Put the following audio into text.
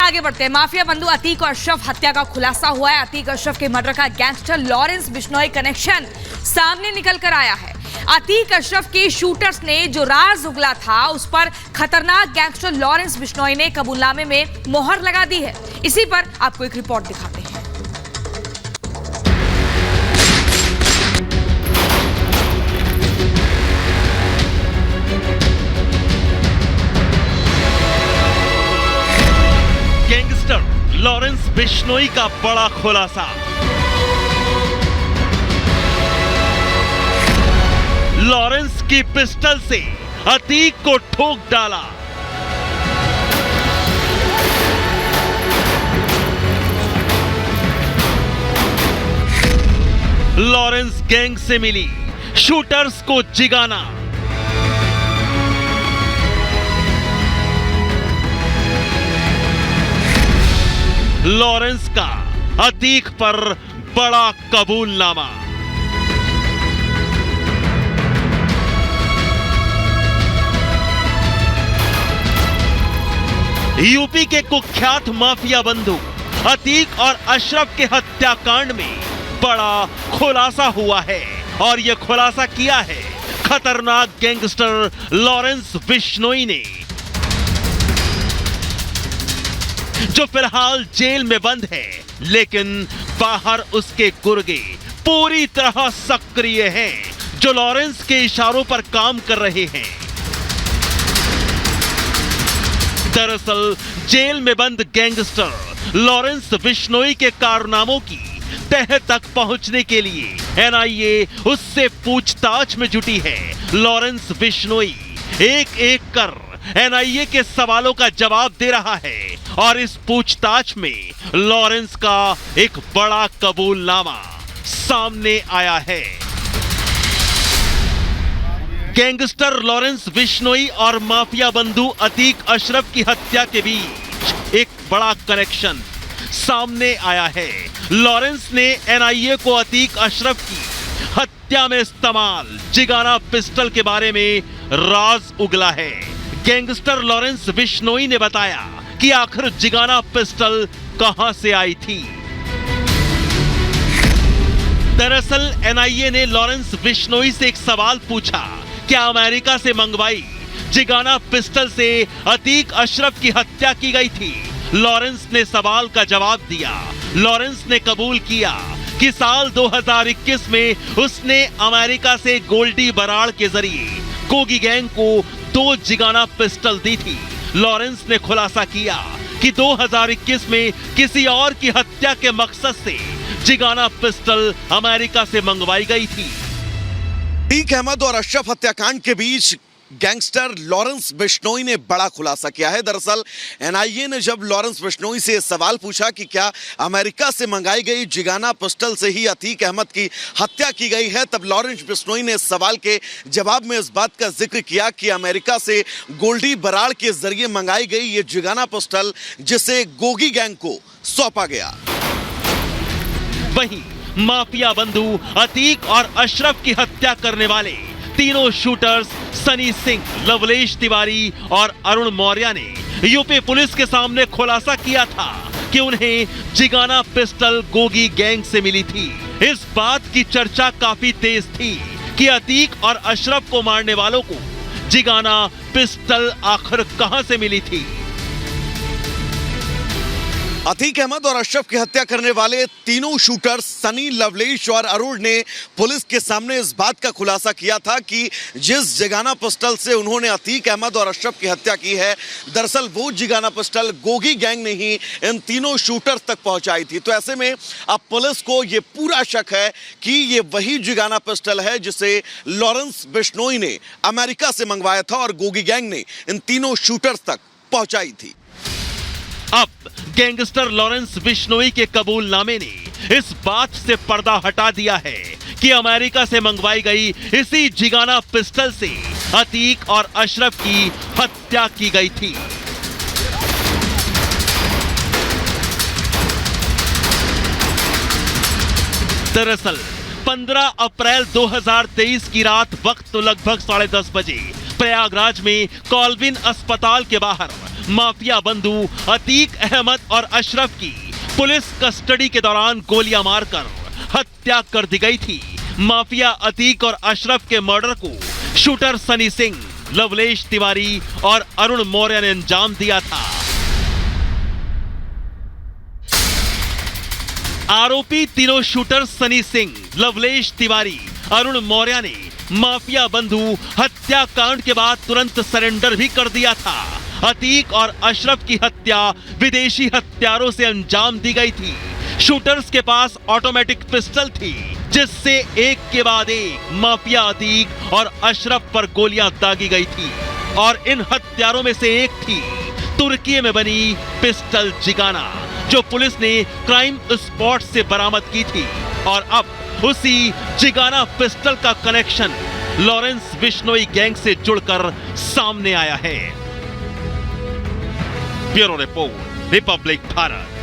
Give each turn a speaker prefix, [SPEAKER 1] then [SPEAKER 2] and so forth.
[SPEAKER 1] आगे बढ़ते हैं। माफिया बंधु अतीक और अशरफ हत्या का खुलासा हुआ है। अतीक अशरफ के मर्डर का गैंगस्टर लॉरेंस बिश्नोई कनेक्शन सामने निकल कर आया है। अतीक अशरफ के शूटर्स ने जो राज उगला था, उस पर खतरनाक गैंगस्टर लॉरेंस बिश्नोई ने कबूलनामे में मोहर लगा दी है। इसी पर आपको एक रिपोर्ट दिखाते हैं।
[SPEAKER 2] लॉरेंस बिश्नोई का बड़ा खुलासा। लॉरेंस की पिस्टल से अतीक को ठोक डाला। लॉरेंस गैंग से मिली शूटर्स को जिगाना। लॉरेंस का अतीक पर बड़ा कबूलनामा। यूपी के कुख्यात माफिया बंधु अतीक और अशरफ के हत्याकांड में बड़ा खुलासा हुआ है और यह खुलासा किया है खतरनाक गैंगस्टर लॉरेंस बिश्नोई ने, जो फिलहाल जेल में बंद है, लेकिन बाहर उसके गुर्गे पूरी तरह सक्रिय हैं, जो लॉरेंस के इशारों पर काम कर रहे हैं। दरअसल जेल में बंद गैंगस्टर लॉरेंस बिश्नोई के कारनामों की तह तक पहुंचने के लिए एनआईए उससे पूछताछ में जुटी है। लॉरेंस बिश्नोई एक एक कर एनआईए के सवालों का जवाब दे रहा है और इस पूछताछ में लॉरेंस का एक बड़ा कबूलनामा सामने आया है। गैंगस्टर लॉरेंस बिश्नोई और माफिया बंधु अतीक अशरफ की हत्या के बीच एक बड़ा कनेक्शन सामने आया है। लॉरेंस ने एनआईए को अतीक अशरफ की हत्या में इस्तेमाल जिगाना पिस्टल के बारे में राज उगला है। गैंगस्टर लॉरेंस बिश्नोई ने बताया कि आखिर जिगाना पिस्टल कहां से आई थी। दरअसल एनआईए ने लॉरेंस बिश्नोई से एक सवाल पूछा, क्या अमेरिका से मंगवाई जिगाना पिस्टल से अतीक अशरफ की हत्या की गई थी। लॉरेंस ने सवाल का जवाब दिया। लॉरेंस ने कबूल किया कि साल 2021 में उसने अमेरिका से गोल्डी बराड़ के जरिए गोगी गैंग को 2 जिगाना पिस्टल दी थी। लॉरेंस ने खुलासा किया कि 2021 में किसी और की हत्या के मकसद से जिगाना पिस्टल अमेरिका से मंगवाई गई थी।
[SPEAKER 3] अतीक अहमद और अशरफ हत्याकांड के बीच गैंगस्टर लॉरेंस बिश्नोई ने बड़ा खुलासा किया है। दरअसल एनआईए ने जब लॉरेंस बिश्नोई से सवाल पूछा कि क्या अमेरिका से मंगाई गई जिगाना पिस्टल से ही अतीक अहमद की हत्या की गई है, तब लॉरेंस बिश्नोई ने इस सवाल के जवाब में इस बात का जिक्र किया कि अमेरिका से गोल्डी बराड़ के जरिए मंगाई गई ये जिगाना पिस्टल जिसे गोगी गैंग को सौंपा गया।
[SPEAKER 2] वहीं माफिया बंधु अतीक और अशरफ की हत्या करने वाले तीनों शूटर्स सनी सिंह, लवलेश तिवारी और अरुण मौर्य ने यूपी पुलिस के सामने खुलासा किया था कि उन्हें जिगाना पिस्टल गोगी गैंग से मिली थी। इस बात की चर्चा काफी तेज थी कि अतीक और अशरफ को मारने वालों को जिगाना पिस्टल आखिर कहां से मिली थी।
[SPEAKER 3] अतीक अहमद और अशरफ की हत्या करने वाले तीनों शूटर्स सनी, लवलेश और अरुण ने पुलिस के सामने इस बात का खुलासा किया था कि जिस जिगाना पिस्टल से उन्होंने अतीक अहमद और अशरफ की हत्या की है, दरअसल वो जिगाना पिस्टल गोगी गैंग ने ही इन तीनों शूटर्स तक पहुंचाई थी। तो ऐसे में अब पुलिस को ये पूरा शक है कि ये वही जिगाना पिस्टल है जिसे लॉरेंस बिश्नोई ने अमेरिका से मंगवाया था और गोगी गैंग ने इन तीनों शूटर्स तक पहुंचाई थी।
[SPEAKER 2] अब गैंगस्टर लॉरेंस बिश्नोई के कबूलनामे ने इस बात से पर्दा हटा दिया है कि अमेरिका से मंगवाई गई इसी जिगाना पिस्टल से अतीक और अशरफ की हत्या की गई थी। दरअसल 15 अप्रैल 2023 की रात वक्त तो लगभग 10:30 बजे प्रयागराज में कॉल्विन अस्पताल के बाहर माफिया बंधु अतीक अहमद और अशरफ की पुलिस कस्टडी के दौरान गोलियां मारकर हत्या कर दी गई थी। माफिया अतीक और अशरफ के मर्डर को शूटर सनी सिंह, लवलेश तिवारी और अरुण मौर्य ने अंजाम दिया था। आरोपी तीनों शूटर सनी सिंह, लवलेश तिवारी, अरुण मौर्य ने माफिया बंधु हत्याकांड के बाद तुरंत सरेंडर भी कर दिया था। अतीक और अशरफ की हत्या विदेशी हत्यारों से अंजाम दी गई थी। शूटर्स के पास ऑटोमेटिक पिस्टल थी, जिससे एक के बाद एक माफिया अतीक और अशरफ पर गोलियां दागी गई थी और इन हत्यारों में से एक थी तुर्की में बनी पिस्टल जिगाना, जो पुलिस ने क्राइम स्पॉट से बरामद की थी। और अब उसी जिगाना पिस्टल का कनेक्शन लॉरेंस बिश्नोई गैंग से जुड़कर सामने आया है। Bureau report, Republic Bharat.